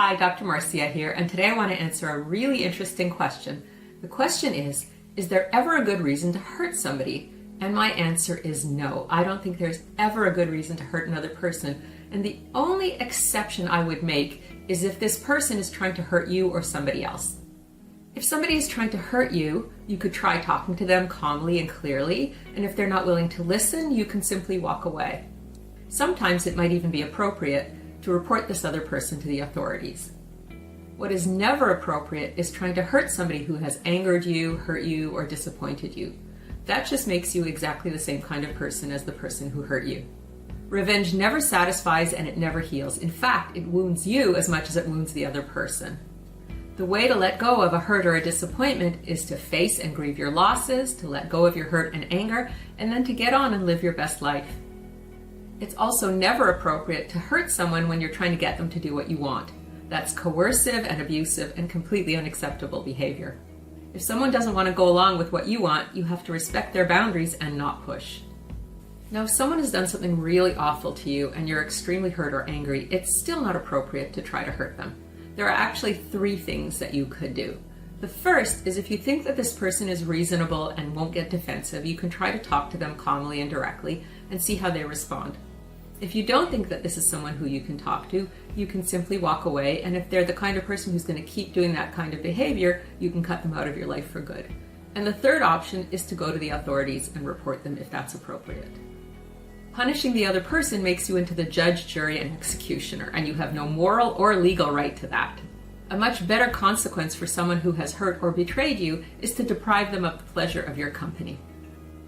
Hi, Dr. Marcia here, and today I want to answer a really interesting question. The question is there ever a good reason to hurt somebody? And my answer is no. I don't think there's ever a good reason to hurt another person. And the only exception I would make is if this person is trying to hurt you or somebody else. If somebody is trying to hurt you, you could try talking to them calmly and clearly, and if they're not willing to listen, you can simply walk away. Sometimes it might even be appropriate to report this other person to the authorities. What is never appropriate is trying to hurt somebody who has angered you, hurt you, or disappointed you. That just makes you exactly the same kind of person as the person who hurt you. Revenge never satisfies and it never heals. In fact, it wounds you as much as it wounds the other person. The way to let go of a hurt or a disappointment is to face and grieve your losses, to let go of your hurt and anger, and then to get on and live your best life. It's also never appropriate to hurt someone when you're trying to get them to do what you want. That's coercive and abusive and completely unacceptable behavior. If someone doesn't want to go along with what you want, you have to respect their boundaries and not push. Now, if someone has done something really awful to you and you're extremely hurt or angry, it's still not appropriate to try to hurt them. There are actually 3 things that you could do. The first is if you think that this person is reasonable and won't get defensive, you can try to talk to them calmly and directly and see how they respond. If you don't think that this is someone who you can talk to, you can simply walk away, and if they're the kind of person who's going to keep doing that kind of behavior, you can cut them out of your life for good. And the third option is to go to the authorities and report them if that's appropriate. Punishing the other person makes you into the judge, jury, and executioner, and you have no moral or legal right to that. A much better consequence for someone who has hurt or betrayed you is to deprive them of the pleasure of your company.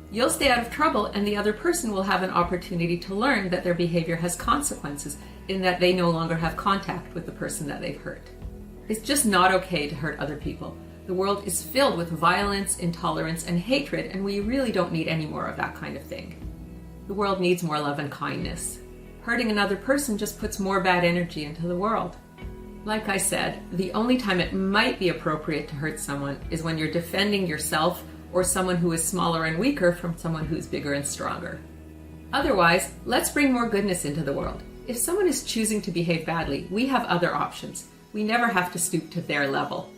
You'll stay out of trouble, and the other person will have an opportunity to learn that their behavior has consequences in that they no longer have contact with the person that they've hurt. It's just not okay to hurt other people. The world is filled with violence, intolerance, and hatred, and we really don't need any more of that kind of thing. The world needs more love and kindness. Hurting another person just puts more bad energy into the world. Like I said, the only time it might be appropriate to hurt someone is when you're defending yourself or someone who is smaller and weaker from someone who's bigger and stronger. Otherwise, let's bring more goodness into the world. If someone is choosing to behave badly, we have other options. We never have to stoop to their level.